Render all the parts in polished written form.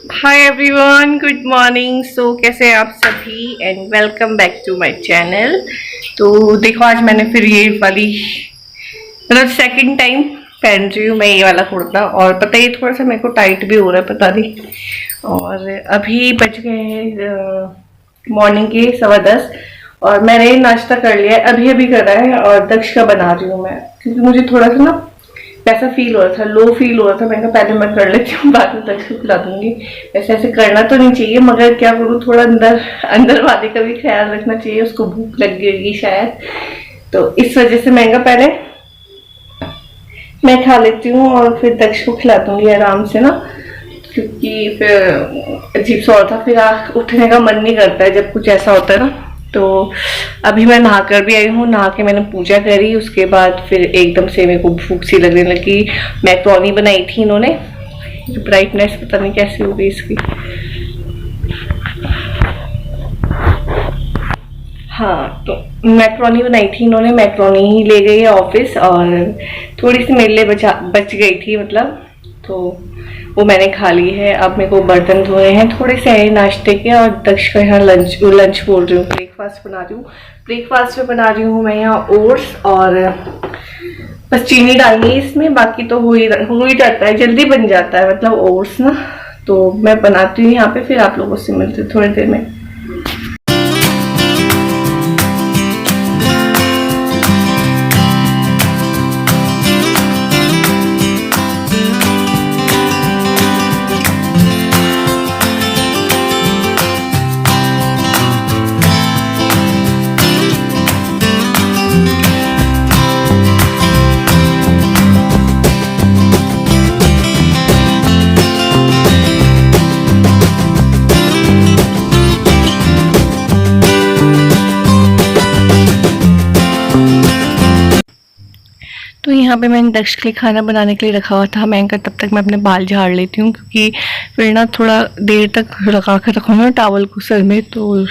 हाय everyone, good morning. So कैसे हैं आप सभी and welcome back to my channel. तो देखो, आज मैंने फिर ये वाली मतलब सेकंड टाइम पहन रही हूँ मैं ये वाला कुर्ता। और पता है, ये थोड़ा सा मेरे को टाइट भी हो रहा है, पता नहीं। और अभी बज गए हैं मॉर्निंग के 10:15 और मैंने नाश्ता कर लिया है, अभी अभी करा है। और दक्ष का बना रही हूँ मैं, क्योंकि मुझे थोड़ा सा ना ऐसा फील हो रहा था, लो फील हो रहा था। मैंने कहा पहले मैं कर लेती हूँ, बाद में दक्ष को खिला दूंगी। वैसे ऐसे करना तो नहीं चाहिए, मगर क्या करूँ, थोड़ा अंदर अंदर वाले का भी ख्याल रखना चाहिए, उसको भूख लग गई शायद। तो इस वजह से मैंने कहा पहले मैं खा लेती हूँ और फिर दक्ष को खिला दूंगी आराम से ना, क्योंकि फिर अजीब सा होता, फिर उठने का मन नहीं करता है जब कुछ ऐसा होता है ना। तो अभी मैं नहा कर भी आई हूँ, नहा के मैंने पूजा करी, उसके बाद फिर एकदम से मेरे को भूख सी लगने लगी। मैक्रोनी बनाई थी इन्होंने, ब्राइटनेस पता नहीं कैसी हो गई इसकी। हाँ, तो मैक्रोनी बनाई थी इन्होंने, मैक्रोनी ही ले गई है ऑफिस। और थोड़ी सी मेरे लिए बच गई थी मतलब, तो वो मैंने खा ली है। अब मेरे को बर्तन धोए हैं थोड़े से नाश्ते के, और दक्ष का यहाँ लंच बोल रही हूँ, ब्रेकफास्ट बना रही हूँ। ब्रेकफास्ट में बना रही हूँ मैं यहाँ ओट्स, और बस चीनी डालनी है इसमें, बाकी तो हो ही जाता है, जल्दी बन जाता है मतलब ओट्स ना। तो मैं बनाती हूँ यहाँ पे, फिर आप लोगों से मिलती हूँ थोड़ी देर में। तो यहाँ पे मैंने दक्ष के लिए खाना बनाने के लिए रखा हुआ था। मैं तब तक मैं अपने बाल झाड़ लेती हूँ, क्योंकि फिर ना थोड़ा देर तक लगा कर रखूँ ना टावल को सर में, तो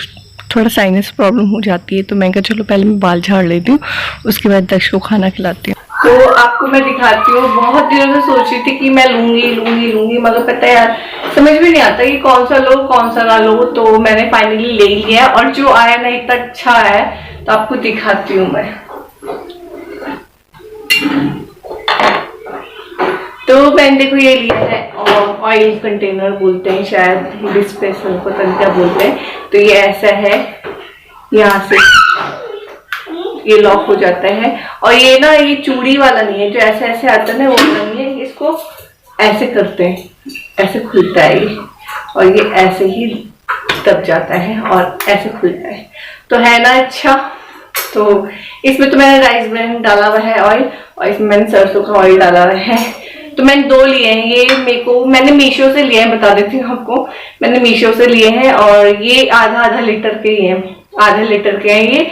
थोड़ा साइनस प्रॉब्लम हो जाती है। तो मैं कहा चलो पहले मैं बाल झाड़ लेती हूँ, उसके बाद दक्ष को खाना खिलाती हूँ। तो आपको मैं दिखाती हूँ, बहुत दिनों से सोच रही थी कि मैं लूंगी, मगर पता है यार, समझ में नहीं आता कि कौन सा लो कौन सा ना लो। तो मैंने फाइनली ले लिया, और जो आया ना इतना अच्छा है, तो आपको दिखाती हूँ मैं। तो मैंने देखो ये लिया है, और ऑयल कंटेनर बोलते हैं शायद, डिस्पेंसर पता नहीं क्या बोलते हैं। तो ये ऐसा है, यहाँ से ये लॉक हो जाता है। और ये ना, ये चूड़ी वाला नहीं है जो ऐसे ऐसे आता है ना, वो नहीं है। इसको ऐसे करते हैं, ऐसे खुलता है ये, और ये ऐसे ही दब जाता है और ऐसे खुलता है। तो है ना अच्छा। तो इसमें तो मैंने राइस ब्रांड डाला हुआ है ऑयल, और इसमें मैंने सरसों का ऑयल डाला हुआ है। तो मैंने 2 लिए हैं ये, मैंने मीशो से लिए हैं, बता देती हूँ आपको। मैंने मीशो से लिए हैं, और ये आधा लीटर के ही हैं, आधे लीटर के हैं ये।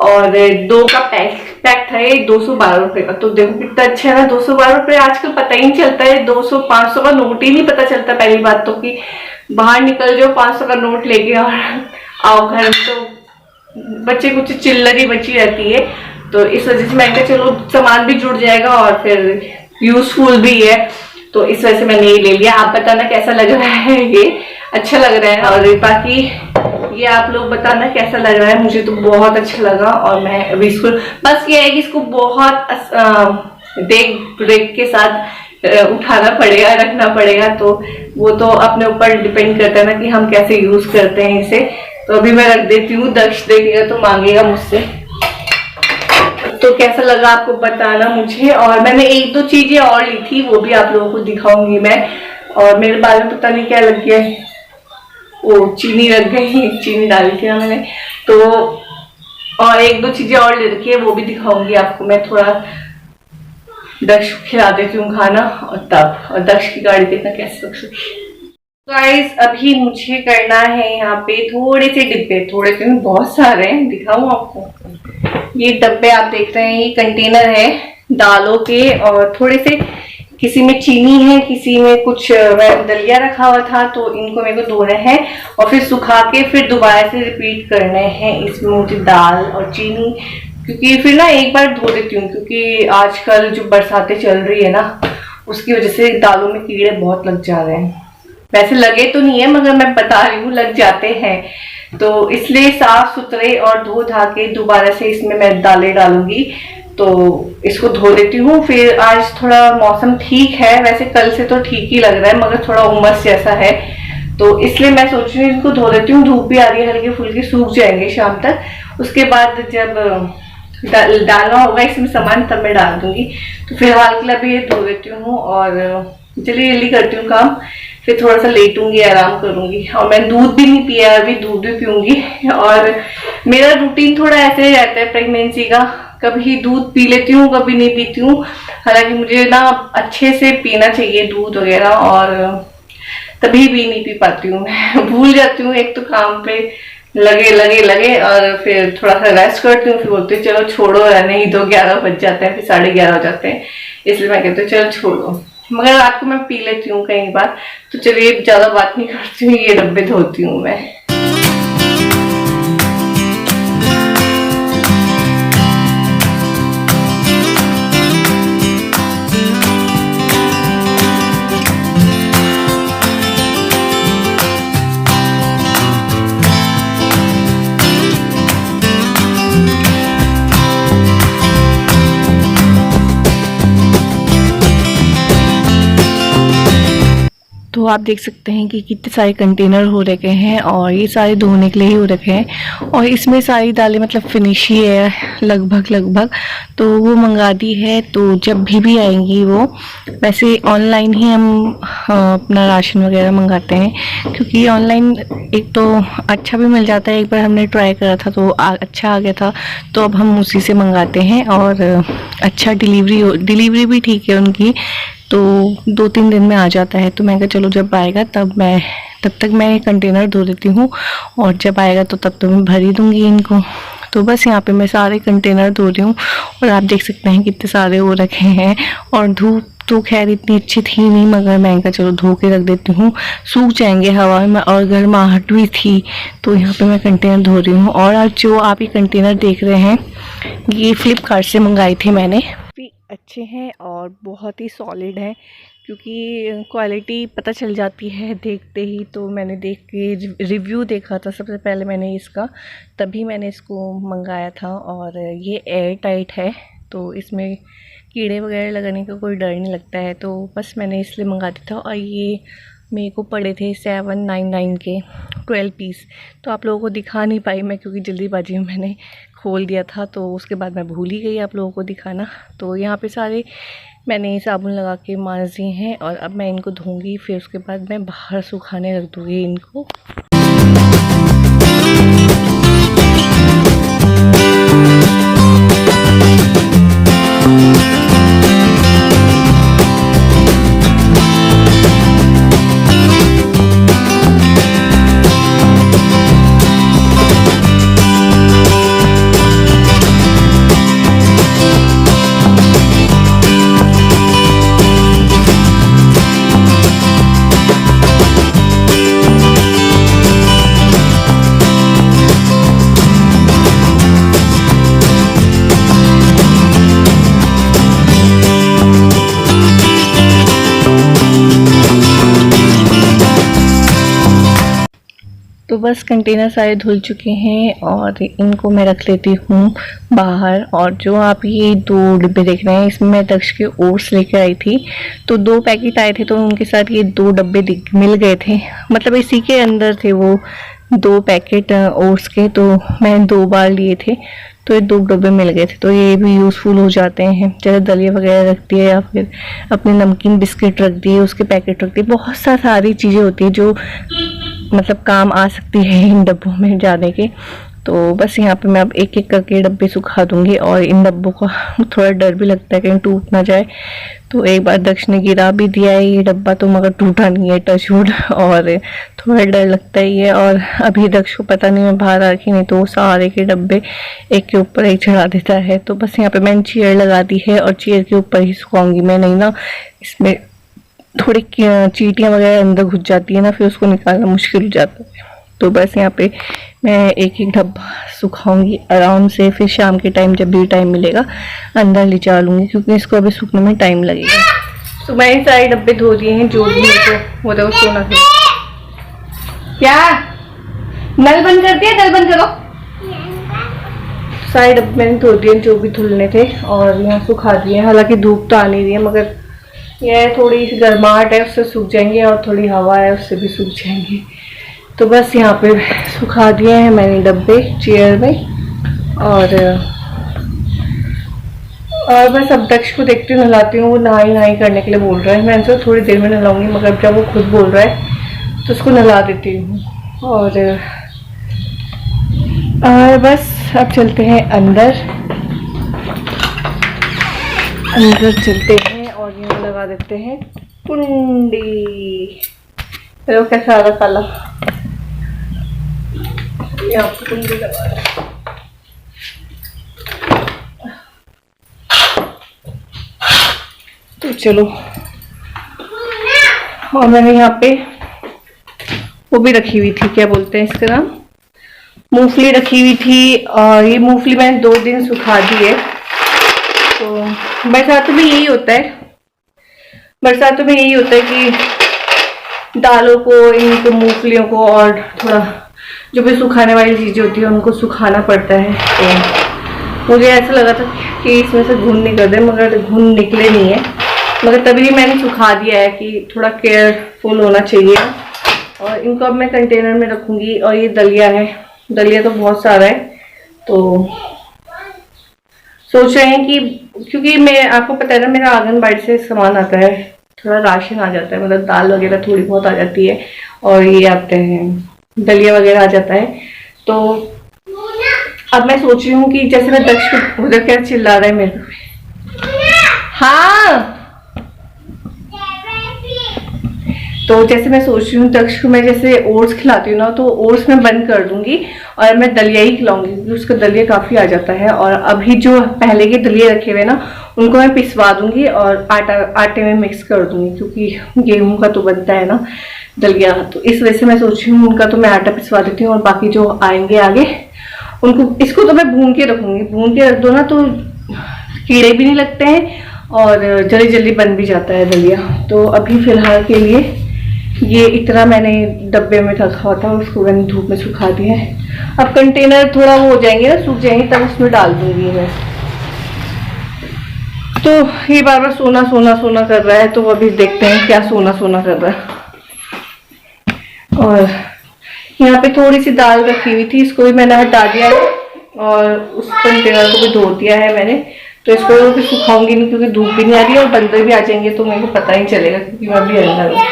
और 2 का पैक था ये, 212 रुपए का। तो देखो कितना अच्छा है ना, 212 रुपए। आजकल पता ही नहीं चलता है, 200 500 का नोट ही नहीं पता चलता। पहली बात तो कि बाहर निकल जाओ 500 का नोट लेके और आओ घर में, तो बच्चे कुछ चिल्लर ही बची रहती है। तो इस वजह से मैंने कहा चलो सामान भी जुड़ जाएगा और फिर यूजफुल भी है। तो इस वजह से मैंने ये ले लिया। आप बताना कैसा लग रहा है, ये अच्छा लग रहा है। और बाकी ये आप लोग बताना कैसा लग रहा है। मुझे तो बहुत अच्छा लगा, और मैं अभी इसको, बस ये है कि इसको बहुत देख रेख के साथ उठाना पड़ेगा, रखना पड़ेगा। तो वो तो अपने ऊपर डिपेंड करता है ना कि हम कैसे यूज करते हैं इसे। तो अभी मैं रख देती हूँ, दक्ष देखेगा तो मांगेगा मुझसे। तो कैसा लगा आपको बताना मुझे। और मैंने 1-2 चीजें और ली थी, वो भी आप लोगों को दिखाऊंगी मैं। और मेरे बाल में पता नहीं क्या लग गया है, वो चीनी लग गई, चीनी डाली थी ना मैंने। तो और 1-2 चीजें और ले रखी है, वो भी दिखाऊंगी आपको मैं। थोड़ा दक्ष खिला देती हूँ खाना, और तब और दक्ष की गाड़ी देखना कैसे लग सकती। गाइस, अभी मुझे करना है यहाँ पे थोड़े से डिब्बे, थोड़े से बहुत सारे हैं, दिखाऊं आपको। ये डब्बे आप देख रहे हैं, ये कंटेनर है दालों के, और थोड़े से किसी में चीनी है, किसी में कुछ दलिया रखा हुआ था। तो इनको मेरे को धोना है और फिर सुखा के फिर दोबारा से रिपीट करने हैं इसमें मुझे दाल और चीनी, क्योंकि फिर ना एक बार धो देती हूँ, क्योंकि आजकल जो बरसातें चल रही है ना, उसकी वजह से दालों में कीड़े बहुत लग जा रहे हैं। वैसे लगे तो नहीं है मगर मैं बता रही हूँ लग जाते हैं, तो इसलिए साफ सुथरे और धो धा के दोबारा से इसमें मैं दालें डालूंगी। तो इसको धो लेती हूँ। फिर आज थोड़ा मौसम ठीक है, वैसे कल से तो ठीक ही लग रहा है मगर थोड़ा उमस जैसा है, तो इसलिए मैं सोच रही हूँ इसको धो लेती हूँ। धूप भी आ रही है, हल्के फुल्के सूख जाएंगे शाम तक। उसके बाद जब डालना होगा इसमें सामान तब मैं डाल दूंगी। तो फिलहाल के लिए अभी ये धो लेती हूँ और चलिए जल्दी करती हूँ काम, फिर थोड़ा सा लेटूंगी, आराम करूंगी। और मैं दूध भी नहीं पिया, अभी दूध भी पीऊंगी। और मेरा रूटीन थोड़ा ऐसे ही रहता है प्रेगनेंसी का, कभी दूध पी लेती हूँ कभी नहीं पीती हूँ। हालांकि मुझे ना अच्छे से पीना चाहिए दूध वगैरह, और तभी भी नहीं पी पाती हूँ मैं भूल जाती हूँ, एक तो काम पे लगे और फिर थोड़ा सा रेस्ट करती हूँ, फिर बोलती हूँ चलो छोड़ो, रहने ही दो, 11 बज जाते हैं, फिर 11:30 हो जाते हैं, इसलिए मैं कहती हूँ चलो छोड़ो। मगर रात को मैं पी लेती हूँ कई बार। तो चलिए ज्यादा बात नहीं करती हूँ, ये डब्बे धोती हूँ मैं। तो आप देख सकते हैं कि कितने सारे कंटेनर हो रखे हैं, और ये सारे धोने के लिए ही हो रखे हैं। और इसमें सारी दालें मतलब फिनिश ही है लगभग, तो वो मंगा दी है। तो जब भी आएंगी वो, वैसे ऑनलाइन ही हम अपना राशन वगैरह मंगाते हैं, क्योंकि ऑनलाइन एक तो अच्छा भी मिल जाता है। एक बार हमने ट्राई करा था तो अच्छा आ गया था, तो अब हम उसी से मंगाते हैं। और अच्छा डिलीवरी भी ठीक है उनकी, तो 2-3 दिन में आ जाता है। तो मैं कहा चलो जब आएगा तब तक मैं कंटेनर धो देती हूँ, और जब आएगा तो तब तो मैं भर ही दूँगी इनको। तो बस यहाँ पे मैं सारे कंटेनर धो रही हूँ, और आप देख सकते हैं कितने सारे हो रखे हैं। और धूप तो खैर इतनी अच्छी थी नहीं, मगर मैं कहा चलो धो के रख देती हूँ, सूख जाएंगे हवा में, और गर्माहट भी थी, तो यहाँ पे मैं कंटेनर धो रही हूँ। और आज जो आप ये कंटेनर देख रहे हैं, ये फ्लिपकार्ट से मंगाए थे मैंने। अच्छे हैं और बहुत ही सॉलिड हैं, क्योंकि क्वालिटी पता चल जाती है देखते ही। तो मैंने देख के रिव्यू देखा था सबसे पहले मैंने इसका, तभी मैंने इसको मंगाया था। और ये एयर टाइट है, तो इसमें कीड़े वगैरह लगाने का कोई डर नहीं लगता है, तो बस मैंने इसलिए मंगा दिया था। और ये मेरे को पड़े थे 799 के 12 पीस। तो आप लोगों को दिखा नहीं पाई मैं, क्योंकि जल्दीबाजी में मैंने खोल दिया था, तो उसके बाद मैं भूल ही गई आप लोगों को दिखाना। तो यहाँ पे सारे मैंने साबुन लगा के मांज दिए हैं, और अब मैं इनको धोऊंगी, फिर उसके बाद मैं बाहर सुखाने रख दूँगी इनको। तो बस कंटेनर सारे धुल चुके हैं, और इनको मैं रख लेती हूँ बाहर। और जो आप ये 2 डिब्बे देख रहे हैं, इसमें मैं दक्ष के ओट्स लेकर आई थी, तो 2 पैकेट आए थे, तो उनके साथ ये 2 डब्बे मिल गए थे, मतलब इसी के अंदर थे वो 2 पैकेट ओट्स के। तो मैं 2 बार लिए थे, तो ये 2 डब्बे मिल गए थे, तो ये भी यूज़फुल हो जाते हैं। चाहे दलिया वगैरह रख दिए, या फिर अपने नमकीन बिस्किट रख दिए, उसके पैकेट रख दिए, बहुत सारी चीज़ें होती है जो मतलब काम आ सकती है इन डब्बों में जाने के। तो बस यहाँ पे मैं अब एक एक करके डब्बे सुखा दूंगी, और इन डब्बों का थोड़ा डर भी लगता है कहीं टूट ना जाए। तो एक बार दक्ष ने गिरा भी दिया है ये डब्बा, तो मगर टूटा नहीं है, टच वुड, और थोड़ा डर लगता ही है। और अभी दक्ष को पता नहीं मैं बाहर आ रखी, नहीं तो वो सारे के डब्बे एक के ऊपर एक चढ़ा देता है। तो बस यहाँ पे मैंने चेयर लगा दी है, और चेयर के ऊपर ही सुखाऊंगी मैं, नहीं ना इसमें थोड़ी चींटियाँ वगैरह अंदर घुस जाती है ना, फिर उसको निकालना मुश्किल हो जाता है। तो बस यहाँ पे मैं एक एक डब्बा सुखाऊंगी आराम से, फिर शाम के टाइम जब भी टाइम मिलेगा अंदर ले जा लूँगी, क्योंकि इसको अभी सूखने में टाइम लगेगा। तो मैंने सारे डब्बे धो दिए हैं जो भी मेरे को वो सोना था। क्या नल बंद कर दिया? नल बंद करो। सारे डब्बे मैंने धो दिए जो भी धुलने थे और यहाँ सुखा दिए। हालांकि धूप तो आ नहीं रही है मगर यह थोड़ी सी गर्माहट है उससे सूख जाएंगे और थोड़ी हवा है उससे भी सूख जाएंगे। तो बस यहाँ पे सुखा दिए हैं मैंने डब्बे चेयर में और बस अब दक्ष को देखती हूँ, नहलाती हूँ। वो नहाई करने के लिए बोल रहा है। मैं इनसे थोड़ी देर में नहलाऊंगी मगर जब वो खुद बोल रहा है तो उसको नहला देती हूँ। और बस अब चलते हैं अंदर चलते हैं और यहाँ लगा देते हैं कुंडी। चलो कैसा आ रहा काला, यहाँ पे कुंडी लगा रहा। तो चलो, और मैंने यहाँ पे वो भी रखी हुई थी, क्या बोलते हैं इसका नाम, मूंगफली रखी हुई थी। और ये मूंगफली मैंने 2 दिन सुखा दी है। तो बरसातों में यही होता है, बरसातों में यही होता है कि दालों को, इनको मूंगफलियों को और थोड़ा जो भी सुखाने वाली चीजें होती है उनको सुखाना पड़ता है। तो मुझे ऐसा लगा था कि इसमें से घुन निकल दे मगर घुन निकले नहीं है, मगर तभी मैंने सुखा दिया है कि थोड़ा केयरफुल होना चाहिए। और इनको अब मैं कंटेनर में रखूंगी। और ये दलिया है, दलिया तो बहुत सारा है। तो सोच रहे हैं कि क्योंकि मैं आपको पता है ना मेरा आंगनबाड़ी से सामान आता है, थोड़ा राशन आ जाता है, मतलब दाल वगैरह थोड़ी बहुत आ जाती है और ये आते हैं दलिया वगैरह आ जाता है। तो अब मैं सोच रही हूँ कि जैसे मैं दक्ष को, उधर क्या चिल्ला रहा है मेरे को, हाँ, तो जैसे मैं सोच रही हूँ दक्ष को मैं जैसे ओट्स खिलाती हूँ ना, तो ओट्स मैं बंद कर दूंगी और मैं दलिया ही खिलाऊंगी क्योंकि उसका दलिया काफ़ी आ जाता है। और अभी जो पहले के दलिया रखे हुए ना उनको मैं पिसवा दूंगी और आटे में मिक्स कर दूंगी क्योंकि गेहूं का तो बनता है ना दलिया। तो इस वजह से मैं सोच रही हूँ उनका तो मैं आटा पिसवा देती हूँ और बाकी जो आएंगे आगे उनको, इसको तो मैं भून के रखूंगी। भून के रख दो ना तो कीड़े भी नहीं लगते हैं और जल्दी जल्दी बन भी जाता है दलिया। तो अभी फिलहाल के लिए ये इतना मैंने डब्बे में रखा हुआ था, उसको मैंने धूप में सुखा दिया है। अब कंटेनर थोड़ा वो हो जाएंगे ना, सूख जाएंगे, तब उसमें डाल दूंगी मैं। तो ये बार बार सोना सोना सोना कर रहा है, तो अभी देखते हैं क्या सोना सोना कर रहा है। और यहाँ पे थोड़ी सी दाल रखी हुई थी, इसको भी मैंने हटा दिया है और उस कंटेनर को भी धो दिया है मैंने। तो इसको भी सुखाऊंगी नहीं क्योंकि धूप भी नहीं आ रही है और बंदर भी आ जाएंगे तो मेरे को पता ही चलेगा क्योंकि मैं अभी अंदर हूँ।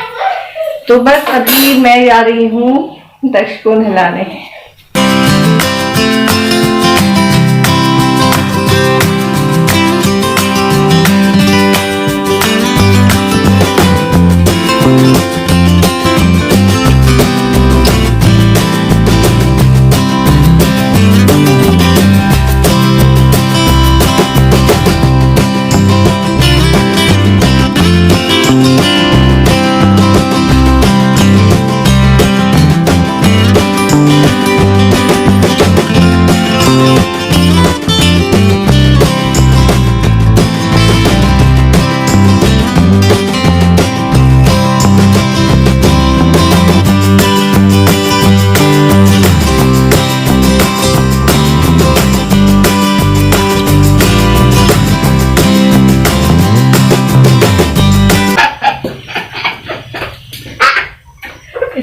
तो बस अभी मैं जा रही हूँ दक्ष को नहलाने।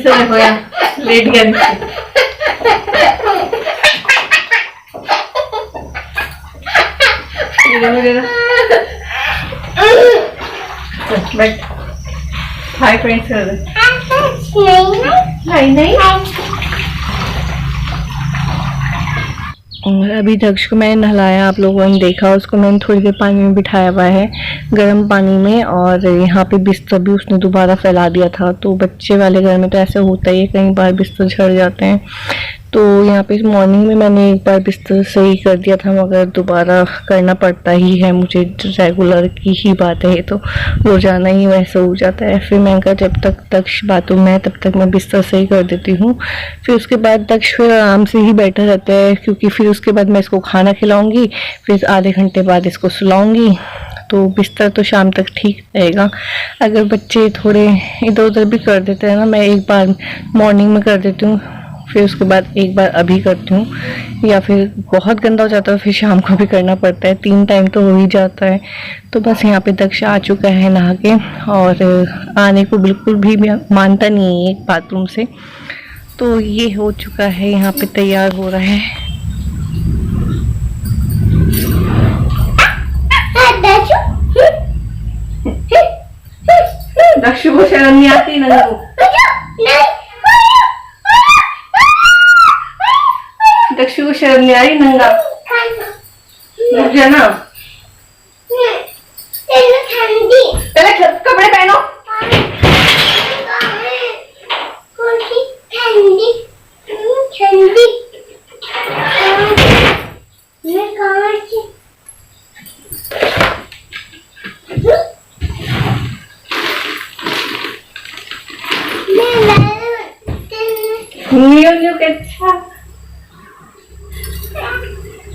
देखो यार लेट गया बट हाय फ्रेंड्स नहीं और अभी दक्ष को मैंने नहलाया, आप लोगों ने देखा, उसको मैंने थोड़ी देर पानी में बिठाया हुआ है गर्म पानी में। और यहाँ पे बिस्तर भी उसने दोबारा फैला दिया था। तो बच्चे वाले घर में तो ऐसा होता ही है, कई बार बिस्तर झड़ जाते हैं। तो यहाँ पे मॉर्निंग में मैंने एक बार बिस्तर सही कर दिया था मगर दोबारा करना पड़ता ही है, मुझे रेगुलर की ही बात है, तो रोजाना ही वैसा हो जाता है। फिर मैंने कहा जब तक दक्ष बातों में तब तक मैं बिस्तर सही कर देती हूँ। फिर उसके बाद दक्ष फिर आराम से ही बैठा रहता है क्योंकि फिर उसके बाद मैं इसको खाना खिलाऊंगी, फिर आधे घंटे बाद इसको सुलाऊंगी। तो बिस्तर तो शाम तक ठीक रहेगा। अगर बच्चे थोड़े इधर उधर भी कर देते हैं ना, मैं एक बार मॉर्निंग में कर देती हूँ, फिर उसके बाद एक बार अभी करती हूँ, या फिर बहुत गंदा हो जाता है फिर शाम को भी करना पड़ता है, 3 टाइम तो हो ही जाता है। तो बस यहाँ पे दक्ष आ चुका है नहा के, और आने को बिल्कुल भी मानता नहीं है बाथरूम से। तो ये हो चुका है, यहाँ पे तैयार हो रहा है। दक्ष को शर्म नहीं आती ना? दक्ष को शर्म नहीं आ रही? नंगा रुक जा ना, पहले कपड़े पहनो। न्यू अच्छा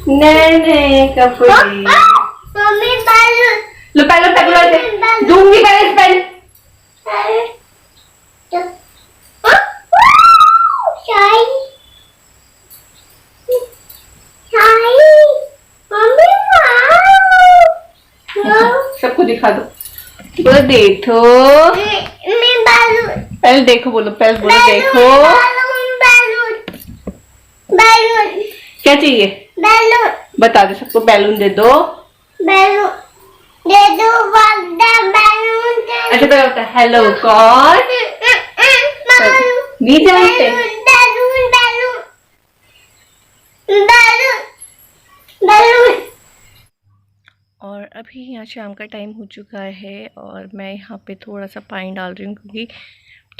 नए कपड़े। मम्मी बैलून लो पहले पहले दूंगी, पहले सबको दिखा दो, बोलो देखो। पहले देखो, बोलो पहले, बोलो देखो। बैलून क्या चाहिए? बैलून बता दो सबको, बैलून दे दो। बैलून दे दो, बैलून दे। अच्छा तो बता हेलो कौन? नहीं जानते? Balloon balloon balloon balloon. और अभी यहाँ शाम का टाइम हो चुका है, और मैं यहाँ पे थोड़ा सा पानी डाल रही हूँ, क्योंकि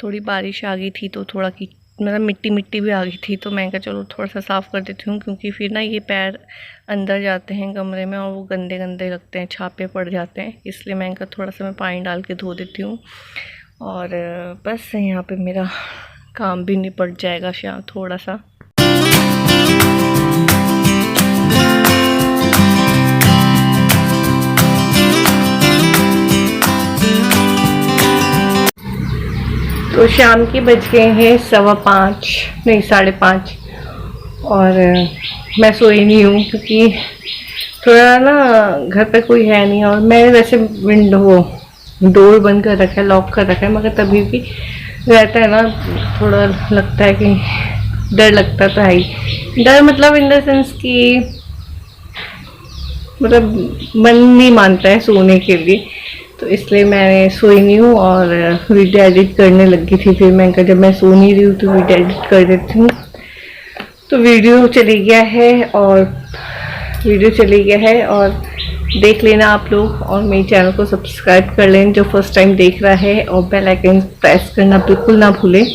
थोड़ी बारिश आ गई थी तो थोड़ा की मतलब मिट्टी मिट्टी भी आ गई थी। तो मैं कहा चलो थोड़ा सा साफ़ कर देती हूँ, क्योंकि फिर ना ये पैर अंदर जाते हैं कमरे में और वो गंदे गंदे लगते हैं, छापे पड़ जाते हैं। इसलिए मैं कहा थोड़ा सा मैं पानी डाल के धो देती हूँ, और बस यहाँ पे मेरा काम भी निपट जाएगा शाम थोड़ा सा। तो शाम के बज गए हैं 5:15 नहीं 5:30, और मैं सोई नहीं हूँ, क्योंकि थोड़ा ना घर पे कोई है नहीं, और मैंने वैसे डोर बंद कर रखा है, लॉक कर रखा है, मगर तभी भी रहता है ना, थोड़ा लगता है कि डर लगता तो है ही। डर मतलब इन द सेंस कि मतलब मन नहीं मानता है सोने के लिए, तो इसलिए मैं सोई नहीं हूँ और वीडियो एडिट करने लगी थी। फिर मैं कहा जब मैं सो नहीं रही हूँ तो वीडियो एडिट कर देती हूँ। तो वीडियो चली गया है, और देख लेना आप लोग, और मेरे चैनल को सब्सक्राइब कर लें जो फर्स्ट टाइम देख रहा है, और बेल आइकन प्रेस करना बिल्कुल ना भूलें।